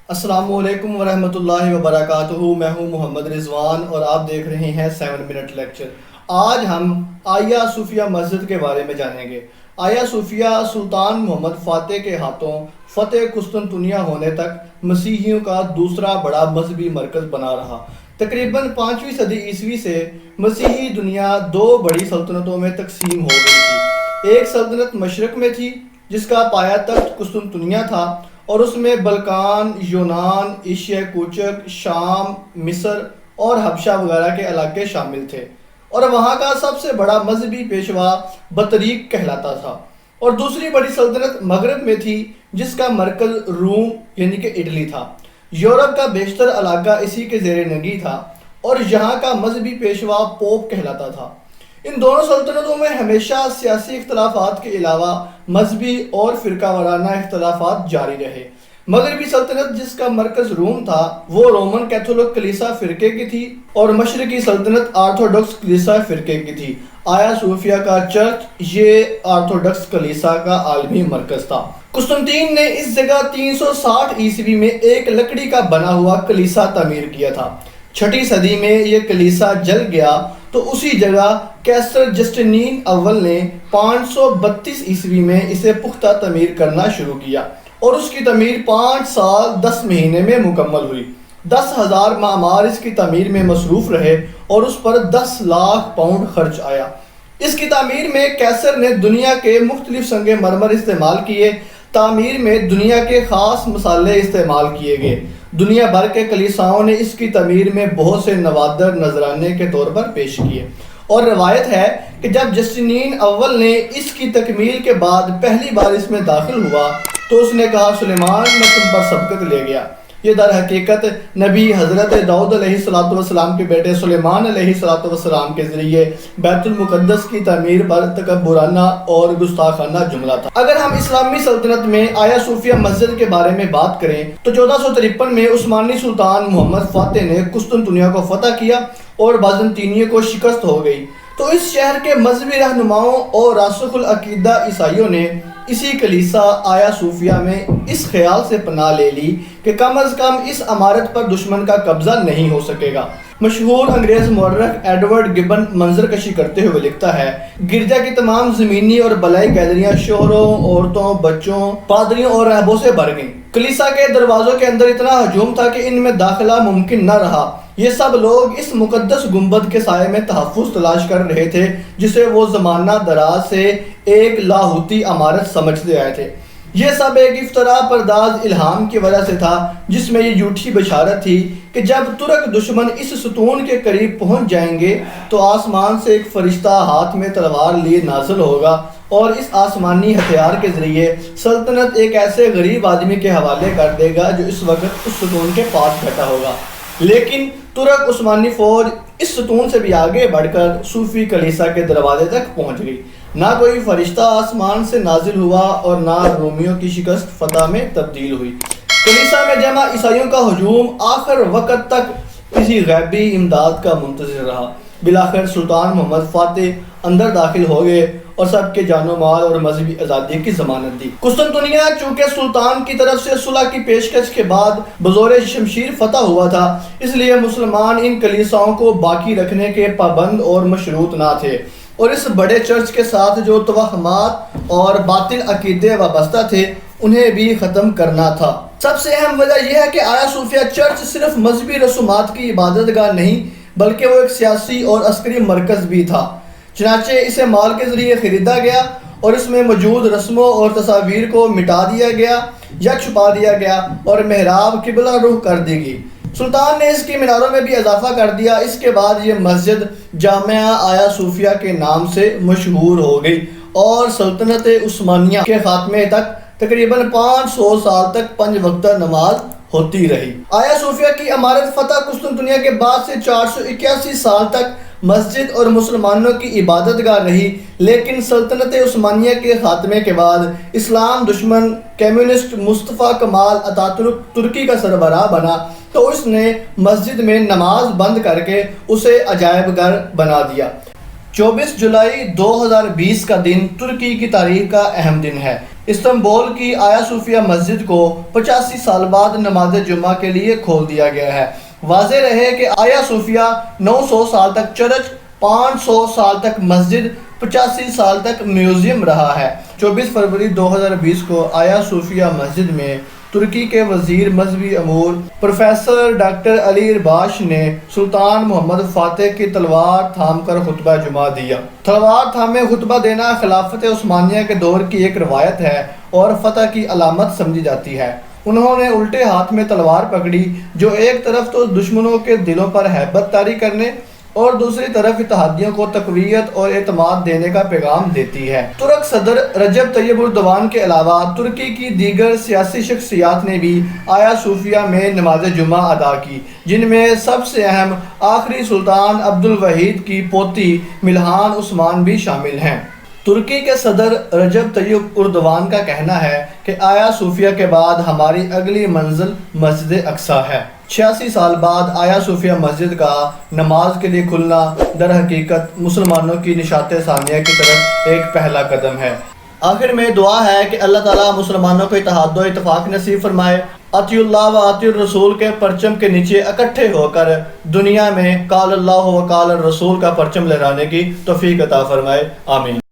السلام علیکم ورحمۃ اللہ وبرکاتہ۔ میں ہوں محمد رضوان اور آپ دیکھ رہے ہیں 7 منٹ لیکچر۔ آج ہم آیا صوفیہ مسجد کے بارے میں جانیں گے۔ آیا صوفیہ سلطان محمد فاتح کے ہاتھوں فتح قسطنطنیہ ہونے تک مسیحیوں کا دوسرا بڑا مذہبی مرکز بنا رہا۔ تقریباً 5ویں صدی عیسوی سے مسیحی دنیا دو بڑی سلطنتوں میں تقسیم ہو گئی تھی۔ ایک سلطنت مشرق میں تھی جس کا پایہ تخت قسطنطنیہ تھا اور اس میں بلقان، یونان، ایشیا کوچک، شام، مصر اور حبشہ وغیرہ کے علاقے شامل تھے، اور وہاں کا سب سے بڑا مذہبی پیشوا بطریق کہلاتا تھا۔ اور دوسری بڑی سلطنت مغرب میں تھی جس کا مرکز روم یعنی کہ اٹلی تھا۔ یورپ کا بیشتر علاقہ اسی کے زیر نگی تھا اور یہاں کا مذہبی پیشوا پوپ کہلاتا تھا۔ ان دونوں سلطنتوں میں ہمیشہ سیاسی اختلافات کے علاوہ مذہبی اور فرقہ وارانہ اختلافات جاری رہے۔ مغربی سلطنت جس کا مرکز روم تھا وہ رومن کیتھولک کلیسا فرقے کی تھی اور مشرقی سلطنت آرتھوڈکس کلیسا فرقے کی تھی۔ آیا صوفیہ کا چرچ یہ آرتھوڈکس کلیسا کا عالمی مرکز تھا۔ قسطنطین نے اس جگہ 360 عیسوی میں ایک لکڑی کا بنا ہوا کلیسا تعمیر کیا تھا۔ 6 صدی میں یہ کلیسا جل گیا تو اسی جگہ کیسر جسٹینین اول نے 532 عیسوی میں اسے پختہ تعمیر کرنا شروع کیا اور اس کی تعمیر 5 سال 10 مہینے میں مکمل ہوئی۔ 10,000 معمار اس کی تعمیر میں مصروف رہے اور اس پر 10 لاکھ پاؤنڈ خرچ آیا۔ اس کی تعمیر میں کیسر نے دنیا کے مختلف سنگ مرمر استعمال کیے۔ تعمیر میں دنیا کے خاص مصالحے استعمال کیے گئے۔ دنیا بھر کے کلیساؤں نے اس کی تعمیر میں بہت سے نوادر نذرانے کے طور پر پیش کیے، اور روایت ہے کہ جب جسٹینین اول نے اس کی تکمیل کے بعد پہلی بار اس میں داخل ہوا تو اس نے کہا، سلیمان میں تم پر سبقت لے گیا۔ یہ در حقیقت نبی حضرت داؤد علیہ السلام کے بیٹے سلیمان علیہ السلام کے ذریعے بیت المقدس کی تعمیر پر تکبرانہ اور گستاخانہ جملہ تھا۔ اگر ہم اسلامی سلطنت میں آیا صوفیہ مسجد کے بارے میں بات کریں تو 1453 میں عثمانی سلطان محمد فاتح نے قسطنطنیہ کو فتح کیا اور بازنطینیہ کو شکست ہو گئی، تو اس شہر کے مذہبی رہنماؤں اور راسخ العقیدہ عیسائیوں نے اسی کلیسا آیا صوفیہ میں اس خیال سے پناہ لے لی کہ کم از کم اس عمارت پر دشمن کا قبضہ نہیں ہو سکے گا۔ مشہور انگریز مورخ ایڈورڈ گبن منظر کشی کرتے ہوئے لکھتا ہے، گرجا کی تمام زمینی اور بلائی گیلریاں شوہروں، عورتوں، بچوں، پادریوں اور راہبوں سے بھر گئیں۔ کلیسا کے دروازوں کے اندر اتنا ہجوم تھا کہ ان میں داخلہ ممکن نہ رہا۔ یہ سب لوگ اس مقدس گنبد کے سائے میں تحفظ تلاش کر رہے تھے جسے وہ زمانہ دراز سے ایک لاہوتی عمارت سمجھتے آئے تھے۔ یہ سب ایک افتراء پرداز الہام کی وجہ سے تھا جس میں یہ جھوٹی بشارت تھی کہ جب ترک دشمن اس ستون کے قریب پہنچ جائیں گے تو آسمان سے ایک فرشتہ ہاتھ میں تلوار لیے نازل ہوگا اور اس آسمانی ہتھیار کے ذریعے سلطنت ایک ایسے غریب آدمی کے حوالے کر دے گا جو اس وقت اس ستون کے پاس بیٹھا ہوگا۔ لیکن ترک عثمانی فوج اس ستون سے بھی آگے بڑھ کر صوفی کلیسا کے دروازے تک پہنچ گئی۔ نہ کوئی فرشتہ آسمان سے نازل ہوا اور نہ رومیوں کی شکست فتح میں تبدیل ہوئی۔ کلیسا میں جمع عیسائیوں کا ہجوم آخر وقت تک کسی غیبی امداد کا منتظر رہا۔ بالآخر سلطان محمد فاتح اندر داخل ہو گئے اور سب کے جان و مال اور مذہبی آزادی کی ضمانت دی۔ قسطنطنیہ چونکہ سلطان کی طرف سے صلح کی پیشکش کے بعد بزور شمشیر فتح ہوا تھا، اس لیے مسلمان ان کلیساؤں کو باقی رکھنے کے پابند اور مشروط نہ تھے، اور اس بڑے چرچ کے ساتھ جو توہمات اور باطل عقیدے وابستہ تھے انہیں بھی ختم کرنا تھا۔ سب سے اہم وجہ یہ ہے کہ آیا صوفیہ چرچ صرف مذہبی رسومات کی عبادت گاہ نہیں بلکہ وہ ایک سیاسی اور عسکری مرکز بھی تھا۔ چنانچہ اسے مال کے ذریعے خریدا گیا اور اس میں موجود رسموں اور تصاویر کو مٹا دیا گیا یا چھپا دیا گیا اور محراب قبلہ رخ کر دی گئی۔ سلطان نے اس کی میناروں میں بھی اضافہ کر دیا۔ اس کے بعد یہ مسجد جامعہ آیا صوفیہ کے نام سے مشہور ہو گئی اور سلطنت عثمانیہ کے خاتمے تک تقریباً 500 سال تک 5 وقتہ نماز ہوتی رہی۔ آیا صوفیہ کی عمارت فتح قسطنطنیہ کے بعد سے 481 سال تک مسجد اور مسلمانوں کی عبادت گاہ رہی، لیکن سلطنت عثمانیہ کے خاتمے کے بعد اسلام دشمن کمیونسٹ مصطفیٰ کمال اتاتürk ترکی کا سربراہ بنا تو اس نے مسجد میں نماز بند کر کے اسے عجائب گھر بنا دیا۔ 24 جولائی 2020 کا دن ترکی کی تاریخ کا اہم دن ہے۔ استنبول کی آیا صوفیہ مسجد کو 85 سال بعد نماز جمعہ کے لیے کھول دیا گیا ہے۔ واضح رہے کہ آیا صوفیہ 900 سال تک چرچ، 500 سال تک مسجد، 85 سال تک میوزیم رہا ہے۔ 24 فروری 2020 کو آیا صوفیہ مسجد میں ترکی کے وزیر مذہبی امور پروفیسر ڈاکٹر علی ارباش نے سلطان محمد فاتح کی تلوار تھام کر خطبہ جمعہ دیا۔ تلوار تھامے خطبہ دینا خلافت عثمانیہ کے دور کی ایک روایت ہے اور فتح کی علامت سمجھی جاتی ہے۔ انہوں نے الٹے ہاتھ میں تلوار پکڑی، جو ایک طرف تو دشمنوں کے دلوں پر ہیبت طاری کرنے اور دوسری طرف اتحادیوں کو تقویت اور اعتماد دینے کا پیغام دیتی ہے۔ ترک صدر رجب طیب اردوان کے علاوہ ترکی کی دیگر سیاسی شخصیات نے بھی آیا صوفیہ میں نماز جمعہ ادا کی، جن میں سب سے اہم آخری سلطان عبدالوحید کی پوتی ملہان عثمان بھی شامل ہیں۔ ترکی کے صدر رجب طیب اردوان کا کہنا ہے کہ آیا صوفیہ کے بعد ہماری اگلی منزل مسجد اقصیٰ ہے۔ 86 سال بعد آیا صوفیہ مسجد کا نماز کے لیے کھلنا در حقیقت مسلمانوں کی نشاط ثانیہ کی طرف ایک پہلا قدم ہے۔ آخر میں دعا ہے کہ اللہ تعالیٰ مسلمانوں کو اتحاد و اتفاق نصیب فرمائے، اطیع اللہ و اطیع الرسول کے پرچم کے نیچے اکٹھے ہو کر دنیا میں قال اللہ و قال الرسول کا پرچم لہرانے کی توفیق عطا فرمائے، آمین۔